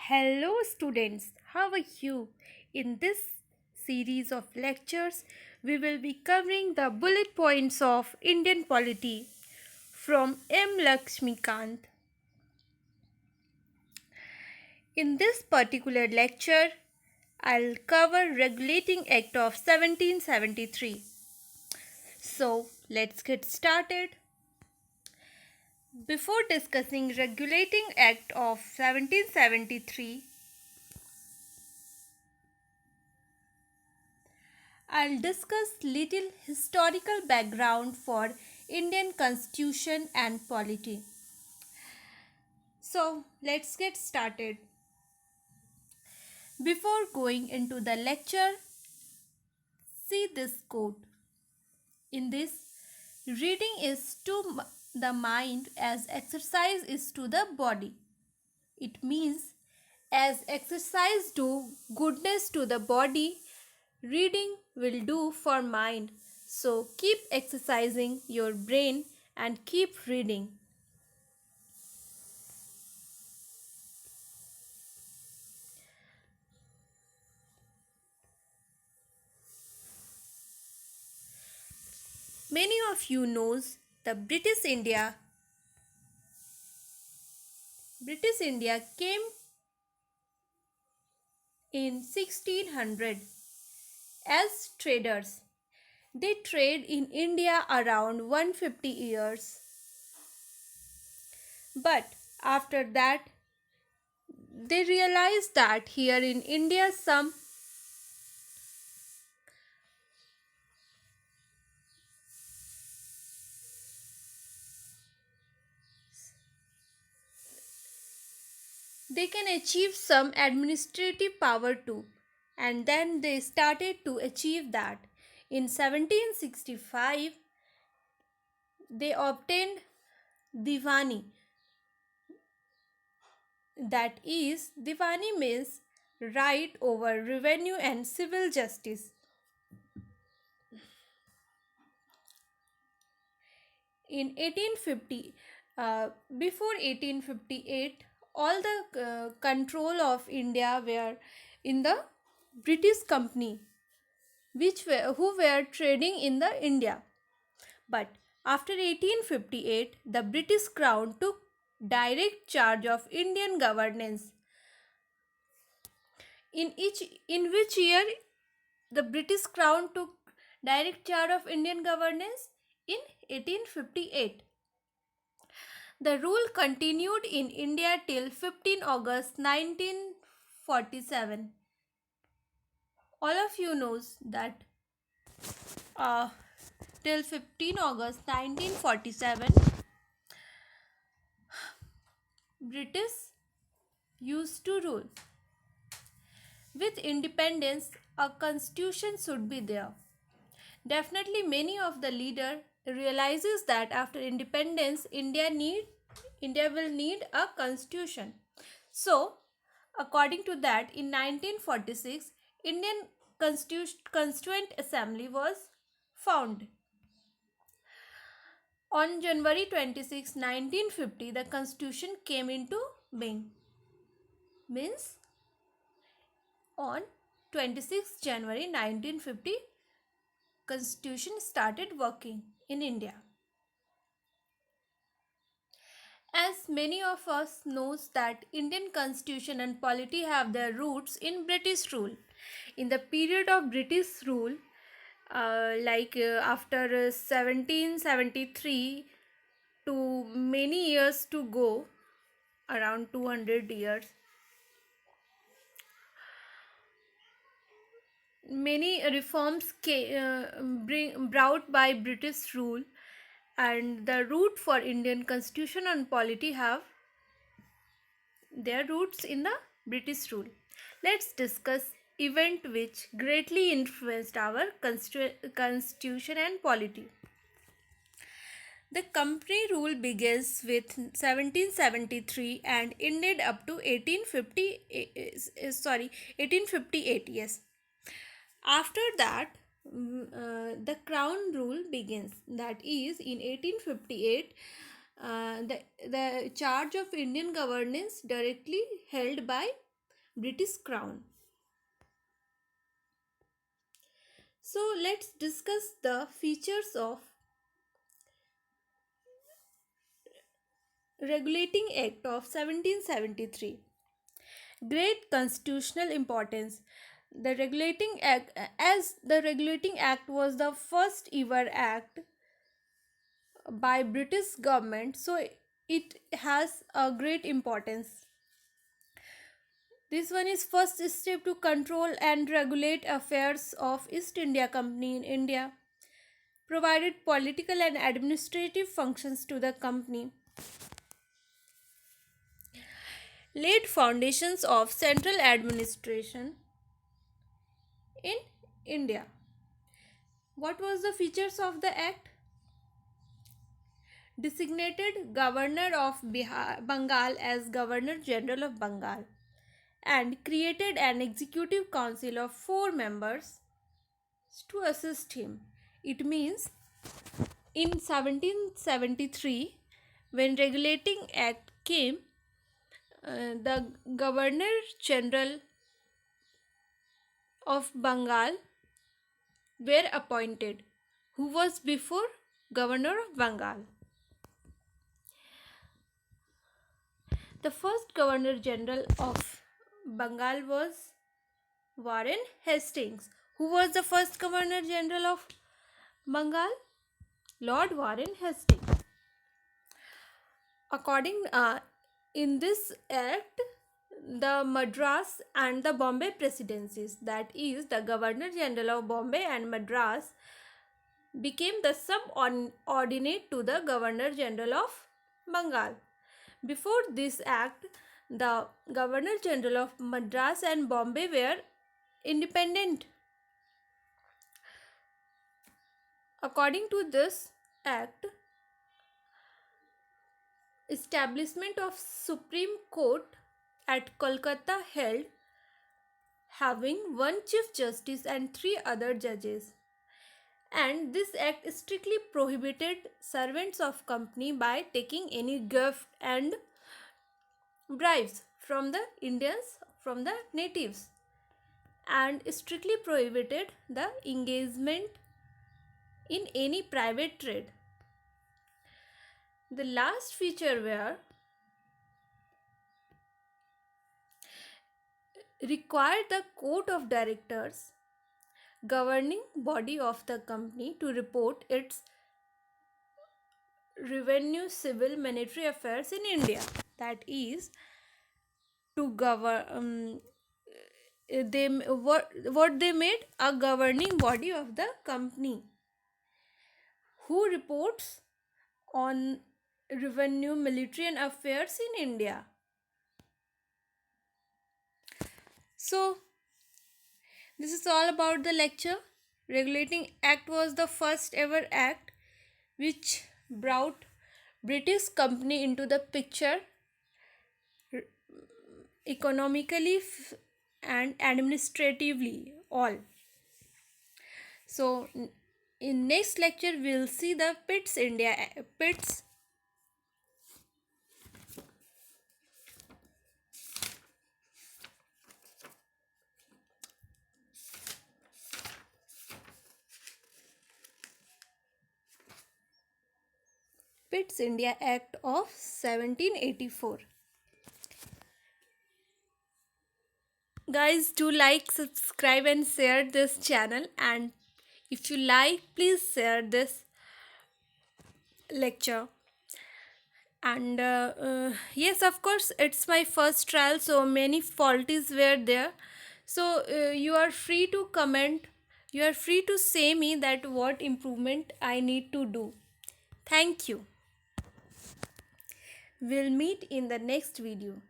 Hello, students. How are you? In this series of lectures, we will be covering the bullet points of Indian polity from M. Lakshmikant. In this particular lecture, I'll cover Regulating Act of 1773. So, let's get started. Before discussing Regulating Act of 1773, I'll discuss little historical background for Indian Constitution and polity. So, let's get started. Before going into the lecture, see this quote. In this, reading is to the mind as exercise is to the body. It means as exercise do goodness to the body, reading will do for mind. So keep exercising your brain and keep reading. Many of you knows the British India came in 1600 as traders. They trade in India around 150 years. But after that they realized that here in India they can achieve some administrative power too. And then they started to achieve that. In 1765, they obtained Diwani. That is, Diwani means right over revenue and civil justice. In 1850, before 1858, all the control of India were in the British company, who were trading in the India. But after 1858, the British Crown took direct charge of Indian governance. In which year the British Crown took direct charge of Indian governance? In 1858. The rule continued in India till 15 August 1947. All of you knows that uh, till 15 August 1947, British used to rule. With independence, a constitution should be there. Definitely many of the leader realizes that after independence India will need a constitution. So, according to that, in 1946, Indian Constituent Assembly was found. On January 26, 1950, the constitution came into being. Means on 26 January 1950, constitution started working in India. As many of us knows that Indian constitution and polity have their roots in British rule. In the period of British rule, after 1773 to many years to go, around 200 years, many reforms brought by British rule, and the root for Indian constitution and polity have their roots in the British rule. Let's discuss event which greatly influenced our constitution and polity. The company rule begins with 1773 and ended up to 1858. Yes. After that, the crown rule begins. That is, in 1858, the charge of Indian governance directly held by British Crown. So let's discuss the features of Regulating Act of 1773. Great constitutional importance. The Regulating Act, as the Regulating Act was the first ever act by British government, so it has a great importance. This one is first step to control and regulate affairs of East India Company in India. Provided political and administrative functions to the company. Laid foundations of central administration in India. What was the features of the act? Designated Governor of Bengal as Governor General of Bengal and created an executive council of 4 members to assist him. It means in 1773, when Regulating Act came, the Governor General of Bengal were appointed, who was before Governor of Bengal. The first Governor General of Bengal was Warren Hastings. Who was the first Governor General of Bengal? Lord Warren Hastings. According in this act, the Madras and the Bombay presidencies, that is the Governor General of Bombay and Madras, became the subordinate to the Governor General of Bengal. Before this act, the Governor General of Madras and Bombay were independent. According to this act, establishment of Supreme Court at Kolkata held, having one Chief Justice and 3 other judges. And this act strictly prohibited servants of company by taking any gift and bribes from the Indians, from the natives, and strictly prohibited the engagement in any private trade. The last feature were required the court of directors, governing body of the company, to report its revenue, civil, monetary affairs in India. That is, to govern. What they made a governing body of the company who reports on revenue, military, and affairs in India. So, this is all about the lecture. Regulating Act was the first ever act which brought British company into the picture economically and administratively all. So in next lecture we'll see the Pitt's India Act of 1784. Guys, do like, subscribe and share this channel, and if you like, please share this lecture. And yes, of course, it's my first trial, so many faulties were there. So you are free to comment, you are free to say me that what improvement I need to do. Thank you. We'll meet in the next video.